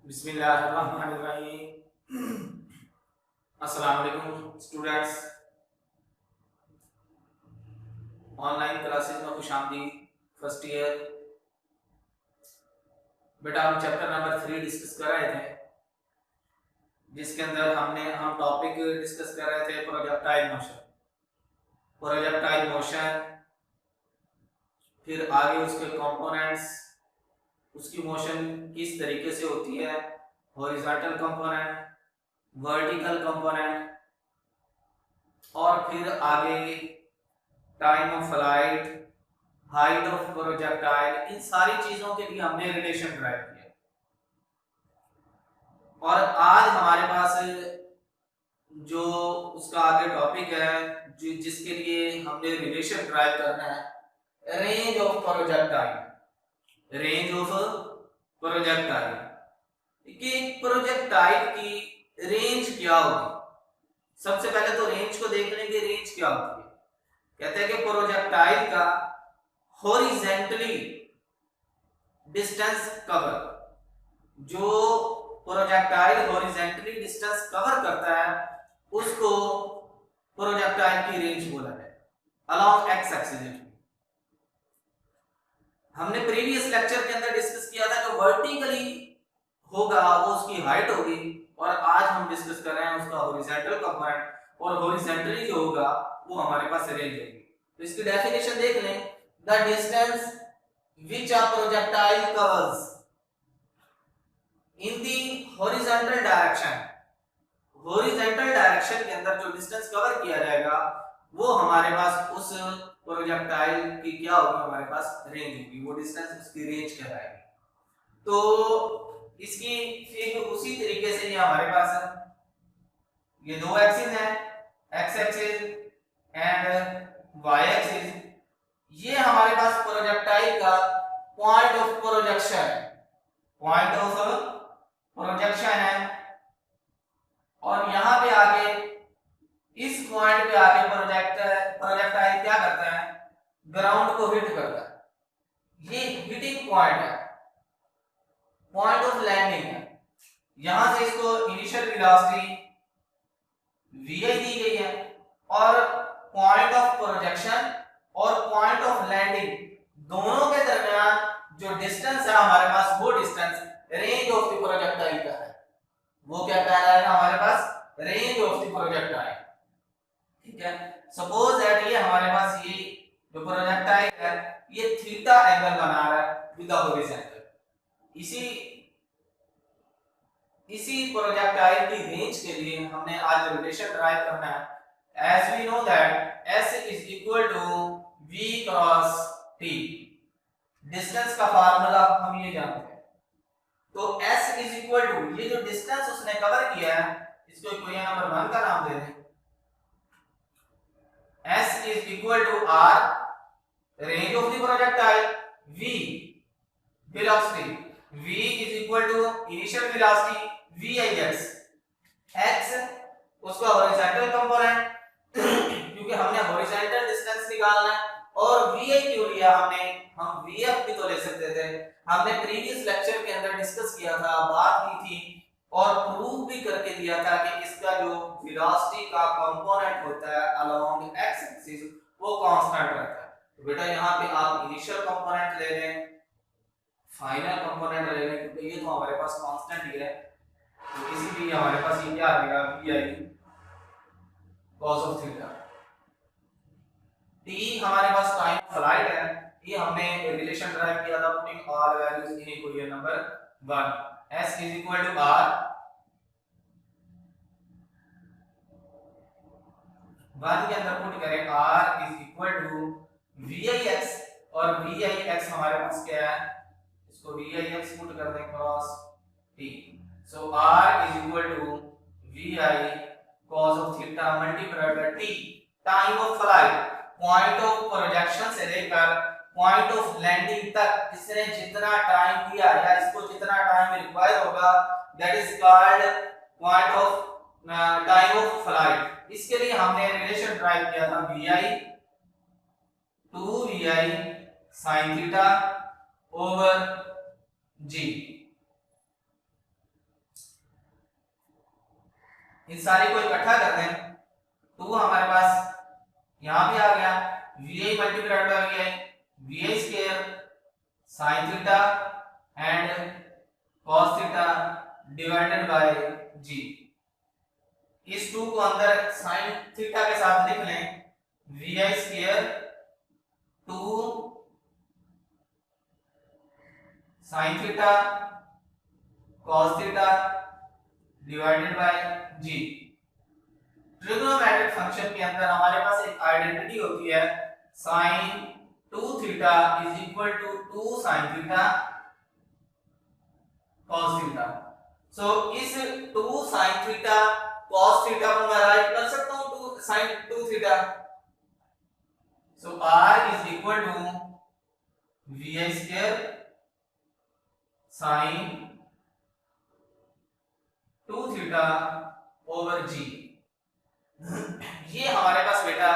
बिस्मिल्लाहिर्रहमानिर्रहीम। अस्सलाम वालेकुम स्टूडेंट्स, ऑनलाइन क्लासेस में खुशामदीद। फर्स्ट ईयर बेटा, हम चैप्टर नंबर 3 डिस्कस कर रहे थे, जिसके अंदर हम टॉपिक डिस्कस कर रहे थे प्रोजेक्टाइल मोशन, फिर आगे उसके कंपोनेंट्स, उसकी मोशन किस तरीके से होती है, हॉरिजॉन्टल कंपोनेंट, वर्टिकल कंपोनेंट, और फिर आगे time of flight, height of projectile, इन सारी चीजों के लिए हमने रिलेशन ड्राइव किया। और आज हमारे पास जो उसका आगे टॉपिक है, जिसके लिए हमने रिलेशन ड्राइव करना है, range of projectile. Range of projectile कि प्रोजेक्टाइल की रेंज क्या होगी। सबसे पहले तो रेंज को देख लेंगे, रेंज क्या होती है। कहते हैं कि प्रोजेक्टाइल का हॉरिजॉन्टली डिस्टेंस कवर, जो प्रोजेक्टाइल हॉरिजॉन्टली डिस्टेंस कवर करता है उसको प्रोजेक्टाइल की रेंज बोला है अलोंग एक्स एक्सिस। हमने प्रीवियस लेक्चर के अंदर डिस्कस किया था जो वर्टिकली होगा वो उसकी हाइट होगी, और आज हम डिस्कस कर रहे हैं उसका हॉरिजॉन्टल कंपोनेंट, और हॉरिजॉन्टली जो होगा वो हमारे पास रेंज होगी। तो इसकी डेफिनेशन देख लें, the distance which a projectile covers in the horizontal direction। horizontal direction के अंदर जो डिस्टेंस कवर किया जाएगा वो हमारे पास उस प्रोजेक्टाइल की क्या होगी, हमारे पास रेंज होगी। वो डिस्टेंस उसकी रेंज कहलाएगी। तो इसकी फिर उसी तरीके से ये हमारे पास ये दो एक्सिस हैं, x axis and y axis. ये हमारे पास प्रोजेक्टाइल का पॉइंट ऑफ प्रोजेक्शन है, पॉइंट ऑफ प्रोजेक्शन है। और यहां पे आके इस पॉइंट पे आके प्रोजेक्टाइल क्या करता है, ग्राउंड को हिट करता है। ये हिटिंग पॉइंट है, पॉइंट ऑफ लैंडिंग है। यहां से इसको इनिशियल वेलोसिटी vi दी गई है, और पॉइंट ऑफ प्रोजेक्शन और पॉइंट ऑफ लैंडिंग दोनों के दरमियान जो डिस्टेंस है हमारे पास, वो distance range of the projectile का है। वो क्या कहलाएगा हमारे पास, रेंज ऑफ द प्रोजेक्टाइल। ठीक है, सपोज दैट ये हमारे पास ये जो प्रोजेक्टाइल है ये थीटा एंगल बना रहा है विद द हॉरिजॉन्टल। इसी प्रोजेक्टाइल की रेंज के लिए हमने आज रिलेशन ड्राइव करना है। As we know that s is equal to v cross t। Distance का फार्मूला हम ये जानते हैं। तो s is equal to, ये जो डिस्टेंस उसने कवर किया है इसको इक्वेशन नंबर 1 का नाम दे दें। s is equal to r range of the projectile, v velocity, v is equal to initial velocity vix, x उसका हॉरिजॉन्टल कंपोनेंट क्योंकि हमने हॉरिजॉन्टल डिस्टेंस निकालना है। और vi क्यों लिया हमने, हम vf भी तो ले सकते थे। हमने प्रीवियस लेक्चर के अंदर डिस्कस किया था, बात की थी और प्रूव भी करके दिया था कि इसका जो वेलोसिटी का कंपोनेंट होता है अलोंग x एक्सिस वो कांस्टेंट रहता है। तो बेटा यहाँ पे आप इनिशियल कंपोनेंट ले लें, फाइनल कंपोनेंट ले लें, क्योंकि ये तो हमारे पास कांस्टेंट ही है। तो इसीलिए हमारे पास ये क्या आ जाएगा, vi cos of theta. t हमारे पास टाइम फ्लाइट है, ये हमने रिलेशन ड्राइव किया था putting r values in equation number 1। s is equal to r 1 के अंदर पुट करें r is equal to vix, और vix हमारे पास क्या है, इसको vix पुट कर दें cross t। So r is equal to vi cos of theta multiplied by t। Time of flight, point of projection से लेकर पॉइंट ऑफ लैंडिंग तक इसने जितना टाइम दिया या इसको जितना टाइम रिक्वायर होगा, that is called point of time of flight. इसके लिए हमने रिलेशन ड्राइव किया था vi 2vi sin theta over g। इन सारे को इकट्ठा कर दें तो हमारे पास यहां पे आ गया vi multiplied by vi square sin theta and cos theta divided by g। इस 2 को अंदर sin थीटा के साथ लिख लें vi square 2 sin theta cos theta divided by g। Trigonometric function के अंदर हमारे पास एक आइडेंटिटी होती है sin 2 theta is equal to 2 sin theta cos theta. So इस 2 sin थीटा cos थीटा को मैं राइट कर सकता हूं 2 sin 2 theta. So r is equal to vi square sin 2 theta over g। ये हमारे पास बेटा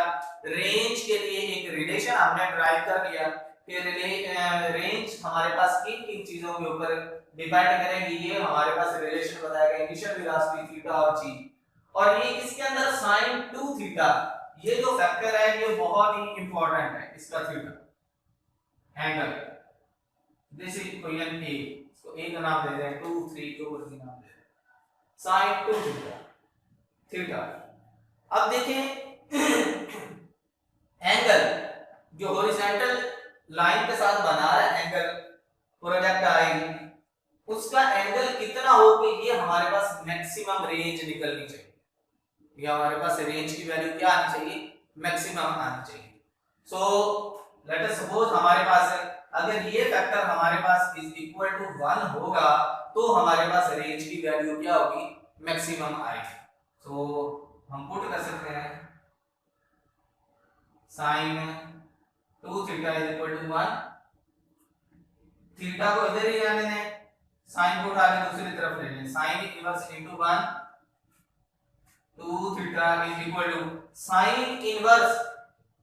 रेंज के लिए एक रिलेशन हमने ड्राइव कर लिया कि रेंज हमारे पास किन किन चीजों के ऊपर डिपेंड करेगी। ये हमारे पास रिलेशन बताया गया इनिशियल वेलोसिटी थीटा और g, और ये इसके अंदर sin 2 थीटा ये जो फैक्टर है ये बहुत ही इंपॉर्टेंट है। इसका theta angle this is equation a, इसको a का नाम दे दें 2 3 के ऊपर नाम दे दें sin 2 थीटा। अब देखें एंगल जो हॉरिजॉन्टल लाइन के साथ बना रहा है एंगल प्रोजेक्टाइल, उसका एंगल कितना हो कि ये हमारे पास मैक्सिमम रेंज निकलनी चाहिए। ये हमारे पास रेंज की वैल्यू क्या आनी चाहिए, मैक्सिमम आनी चाहिए। सो लेट अस सपोज हमारे पास अगर ये फैक्टर हमारे पास इज इक्वल टू 1 होगा तो हमारे पास रेंज की वैल्यू क्या होगी, मैक्सिमम आएगी। सो हम पुट कर सकते हैं sin 2 theta is equal to 1, theta को इधर ही आने दें, sin को उठा के दूसरी तरफ ले लें, sin inverse into 1 2 theta is equal to sin inverse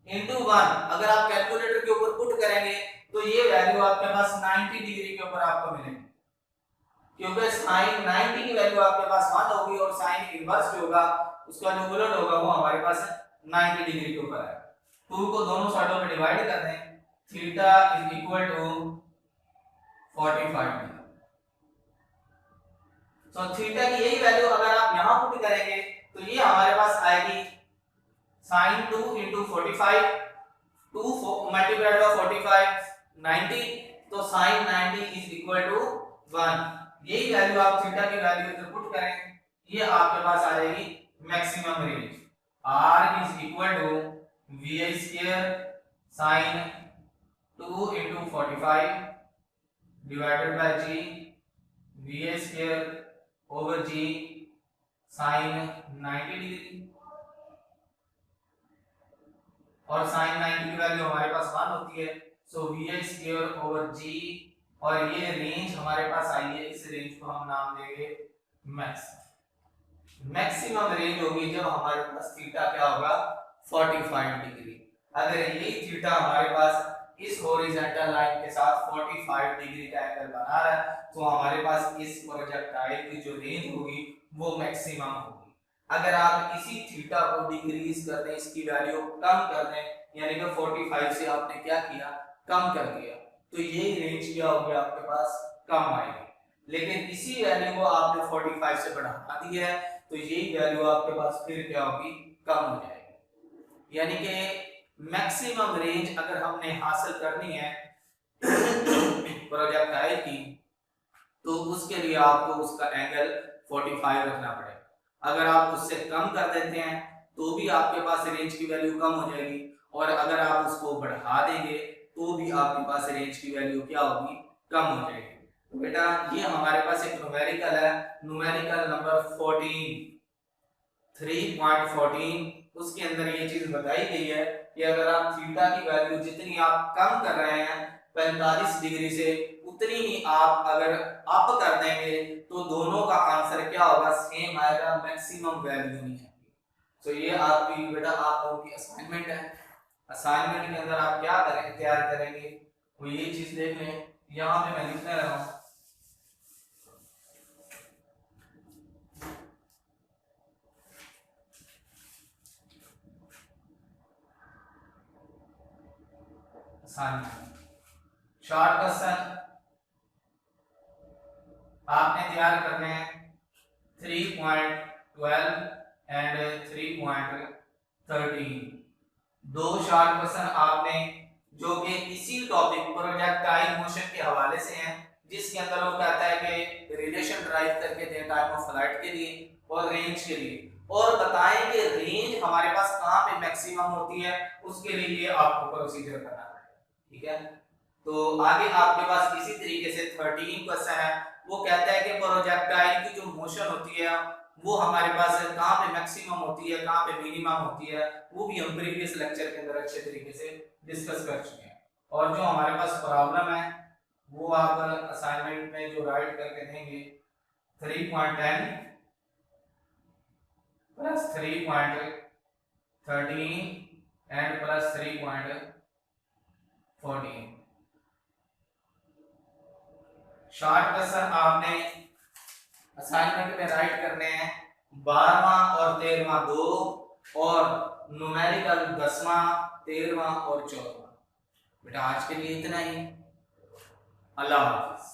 into 1। अगर आप कैलकुलेटर के ऊपर पुट करेंगे तो ये वैल्यू आपके पास 90 डिग्री के ऊपर आपको मिलेगी, क्योंकि sin 90 की वैल्यू आपके पास 1 होगी और sin इनवर्स जो होगा उसका जो उलट होगा वो हमारे पास 90 डिग्री के ऊपर है। 2 को दोनों साइडों में डिवाइड कर दें, theta is equal to 45 degree. तो थीटा की यही वैल्यू अगर आप यहां पुट करेंगे तो ये हमारे पास आएगी sin 2 into 45 2 मल्टीप्लाइड बाय 45 90, तो sin 90 इज इक्वल टू 1। यही वैल्यू आप थीटा की वैल्यू इधर पुट करें, ये आपके पास आ जाएगी maximum range. r is equal to vi square sin 2 into 45 divided by g, vi square over g sin 90 degree, और sin 90 की वैल्यू हमारे पास 1 होती है। सो vi स्क्वायर ओवर g, और ये रेंज हमारे पास आई है, इस रेंज को हम नाम देंगे मैक्स। मैक्सिमम रेंज होगी जब हमारे पास थीटा क्या होगा 45 डिग्री। अगर यही थीटा हमारे पास इस हॉरिजॉन्टल लाइन के साथ 45 डिग्री का एंगल बना रहा है तो हमारे पास इस प्रोजेक्टाइल की जो रेंज होगी वो मैक्सिमम होगी। अगर आप इसी थीटा को डिक्रीज कर दें, इसकी वैल्यू कम कर दें, यानी कि 45 से आपने क्या किया, कम कर दिया, तो यही रेंज क्या होगी आपके पास, कम आएगी। लेकिन इसी वैल्यू को आपने 45 से बढ़ा दिया है तो यही वैल्यू आपके पास फिर क्या होगी, कम हो जाएगी। यानी कि मैक्सिमम रेंज अगर हमने हासिल करनी है प्रोजेक्टाइल की तो उसके लिए आपको उसका एंगल 45 रखना पड़ेगा। अगर आप उससे कम कर देते हैं तो भी आपके पास रेंज की वैल्यू कम हो जाएगी, और अगर आप उसको बढ़ा देंगे तो भी आपके पास रेंज की वैल्यू क्या होगी, कम हो जाएगी। तो बेटा ये हमारे पास एक न्यूमेरिकल है, न्यूमेरिकल नंबर 3.14, उसके अंदर ये चीज बताई गई है कि अगर आप थीटा की वैल्यू जितनी आप कम कर रहे हैं 45 डिग्री से, उतनी ही आप अगर अप कर देंगे तो दोनों का आंसर क्या होगा, सेम आएगा, मैक्सिमम वैल्यू नहीं है। तो ये आपकी बेटा आप लोगों की असाइनमेंट है। असाइनमेंट के अंदर आप क्या करेंगे, तैयार करेंगे, वो ये चीज देख लें। यहाँ पे मैं लिखने रहा हूँ असाइनमेंट। शॉर्ट क्वेश्चन आपने तैयार करने हैं 3.12 एंड 3.13। दो शॉर्ट क्वेश्चन आपने जो कि इसी टॉपिक प्रोजेक्टाइल मोशन के हवाले से हैं, जिसके अंदर वो कहता है कि रिलेशन ड्राइव करके दें टाइम ऑफ फ्लाइट के लिए और रेंज के लिए, और बताएं कि रेंज हमारे पास कहां पे मैक्सिमम होती है, उसके लिए ये आपको प्रोसीजर करना है। ठीक है, तो आगे आपके पास इसी तरीके से 13 क्वेश्चन है। वो कहता है कि प्रोजेक्टाइल की जो मोशन होती है वो हमारे पास कहां पे मैक्सिमम होती है, कहां पे मिनिमम होती है, वो भी हम प्रीवियस लेक्चर के अंदर अच्छे तरीके से डिस्कस कर चुके हैं। और जो हमारे पास प्रॉब्लम है वो आप असाइनमेंट में जो राइट करके देंगे 3.10 plus 3.13 and plus 3.14। Short question आपने असाइनमेंट में राइट करने हैं 12वां और 13वां दो, और न्यूमेरिकल 10वां 13वां और 14वां। बेटा आज के लिए इतना ही। अल्लाह हाफिज।